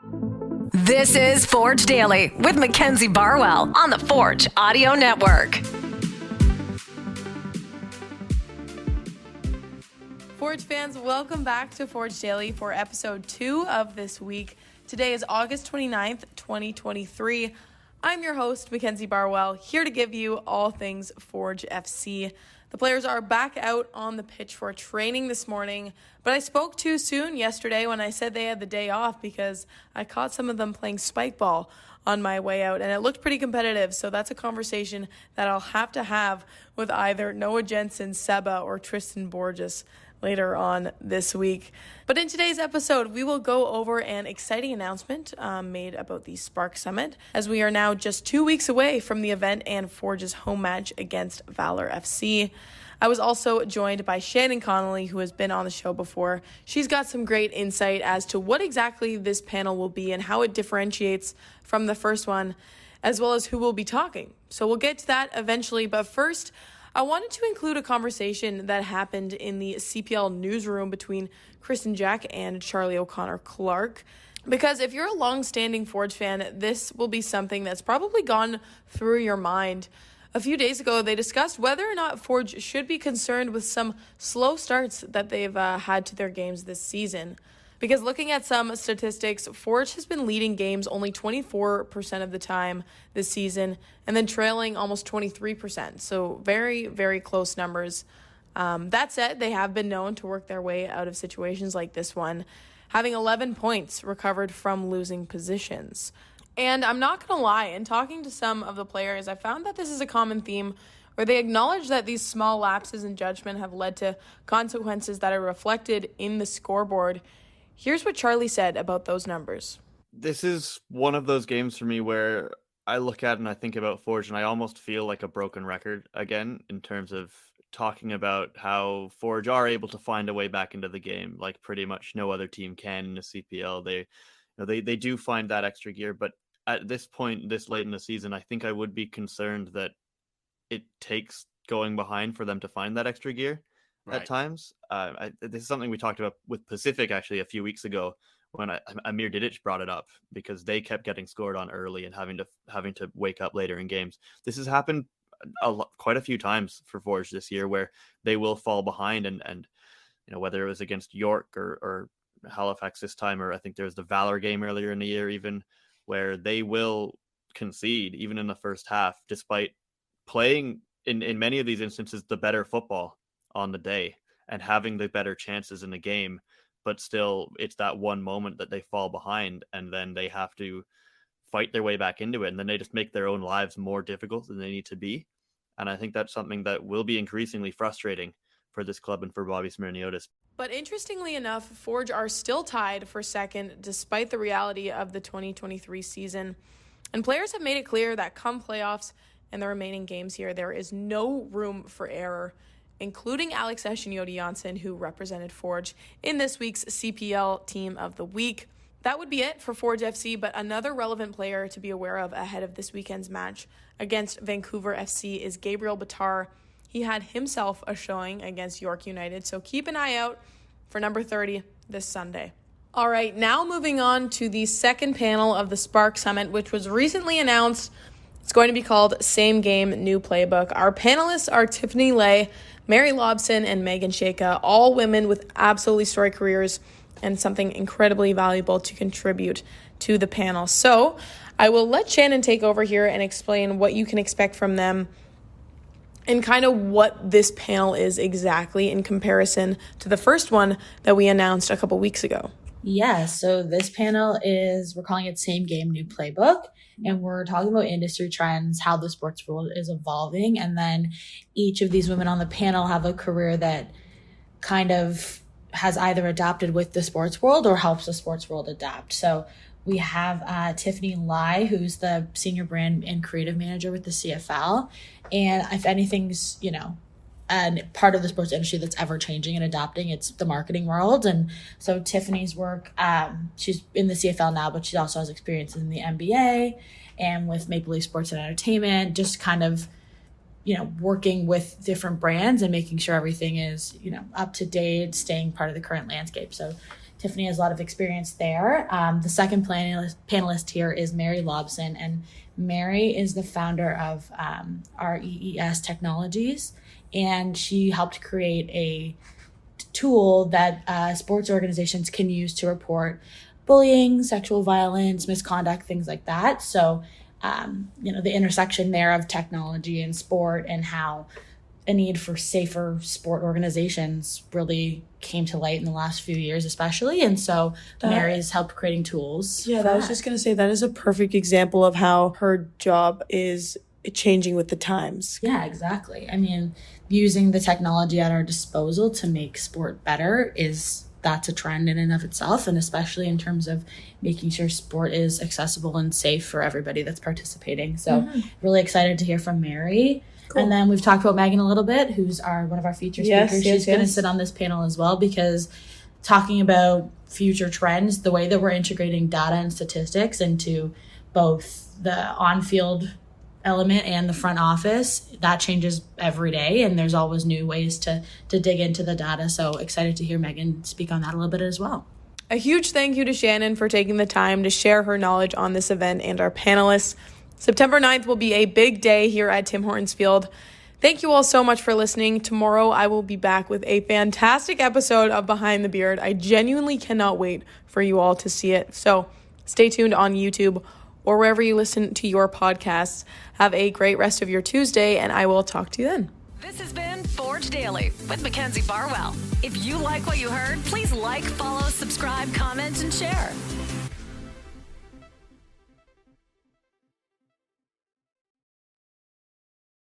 This is Forge Daily with Mackenzie Barwell on the Forge Audio Network. Forge fans, welcome back to Forge Daily for episode 2 of this week. Today is August 29th, 2023. I'm your host, Mackenzie Barwell, here to give you all things Forge FC. The players are back out on the pitch for training this morning, but I spoke too soon yesterday when I said they had the day off because I caught some of them playing spike ball on my way out, and it looked pretty competitive, so that's a conversation that I'll have to have with either Noah Jensen, Seba, or Tristan Borges later on this week. But in today's episode, we will go over an exciting announcement made about the SparkSummit, as we are now just 2 weeks away from the event and Forge's home match against Valor FC. I was also joined by Shannon Connolly, who has been on the show before. She's got some great insight as to what exactly this panel will be and how it differentiates from the first one, as well as who will be talking. So we'll get to that eventually, but first, I wanted to include a conversation that happened in the CPL newsroom between Kristian Jack and Charlie O'Connor Clarke. Because if you're a long-standing Forge fan, this will be something that's probably gone through your mind. A few days ago, they discussed whether or not Forge should be concerned with some slow starts that they've had to their games this season. Because looking at some statistics, Forge has been leading games only 24% of the time this season and then trailing almost 23%. So very, very close numbers. That said, they have been known to work their way out of situations like this one, having 11 points recovered from losing positions. And I'm not going to lie, in talking to some of the players, I found that this is a common theme where they acknowledge that these small lapses in judgment have led to consequences that are reflected in the scoreboard. Here's what Charlie said about those numbers. This is one of those games for me where I look at it and I think about Forge and I almost feel like a broken record again in terms of talking about how Forge are able to find a way back into the game like pretty much no other team can in the CPL. They do find that extra gear, but at this point, this late in the season, I think I would be concerned that it takes going behind for them to find that extra gear. Right. At times. This is something we talked about with Pacific actually a few weeks ago when Amir Didic brought it up because they kept getting scored on early and having to wake up later in games. This has happened quite a few times for Forge this year where they will fall behind and whether it was against York or Halifax this time, or I think there was the Valor game earlier in the year even, where they will concede even in the first half despite playing in many of these instances the better football on the day and having the better chances in the game, but still it's that one moment that they fall behind and then they have to fight their way back into it, and then they just make their own lives more difficult than they need to be. And I think that's something that will be increasingly frustrating for this club and for Bobby Smirniotis. But interestingly enough, Forge are still tied for second despite the reality of the 2023 season. And players have made it clear that come playoffs and the remaining games here, there is no room for error, including Alex Eshinioti-Janssen, who represented Forge in this week's CPL Team of the Week. That would be it for Forge FC, but another relevant player to be aware of ahead of this weekend's match against Vancouver FC is Gabriel Batar. He had himself a showing against York United, so keep an eye out for number 30 this Sunday. All right, now moving on to the second panel of the SparkSummit, which was recently announced. It's going to be called Same Game, New Playbook. Our panelists are Tiffany Lay, Mary Lobson, and Megan Shaka, all women with absolutely storied careers and something incredibly valuable to contribute to the panel. So I will let Shannon take over here and explain what you can expect from them and kind of what this panel is exactly in comparison to the first one that we announced a couple weeks ago. Yeah, so this panel we're calling it Same Game, New Playbook. And we're talking about industry trends, how the sports world is evolving. And then each of these women on the panel have a career that kind of has either adapted with the sports world or helps the sports world adapt. So we have Tiffany Lai, who's the senior brand and creative manager with the CFL. And if anything's, and part of the sports industry that's ever changing and adapting, it's the marketing world. And so Tiffany's work, she's in the CFL now, but she also has experience in the NBA and with Maple Leaf Sports and Entertainment, just kind of, working with different brands and making sure everything is, up to date, staying part of the current landscape. So Tiffany has a lot of experience there. The second panelist here is Mary Lobson, and Mary is the founder of our EES Technologies, and she helped create a tool that sports organizations can use to report bullying, sexual violence, misconduct, things like that. So, the intersection there of technology and sport, and how a need for safer sport organizations really came to light in the last few years, especially. And so Mary's helped creating tools. Yeah, I was just going to say that is a perfect example of how her job is changing with the times. Yeah, exactly. I mean, using the technology at our disposal to make sport better that's a trend in and of itself, and especially in terms of making sure sport is accessible and safe for everybody that's participating. So really excited to hear from Mary. Cool. And then we've talked about Megan a little bit, who's one of our feature speakers. She's going to sit on this panel as well, because talking about future trends, the way that we're integrating data and statistics into both the on-field element and the front office, that changes every day, and there's always new ways to dig into the data. So excited to hear Megan speak on that a little bit as well. A huge thank you to Shannon for taking the time to share her knowledge on this event and our panelists. September 9th will be a big day here at Tim Hortons Field. Thank you all so much for listening. Tomorrow I will be back with a fantastic episode of Behind the Beard. I genuinely cannot wait for you all to see it. So stay tuned on YouTube or wherever you listen to your podcasts. Have a great rest of your Tuesday, and I will talk to you then. This has been Forge Daily with Mackenzie Barwell. If you like what you heard, please like, follow, subscribe, comment, and share.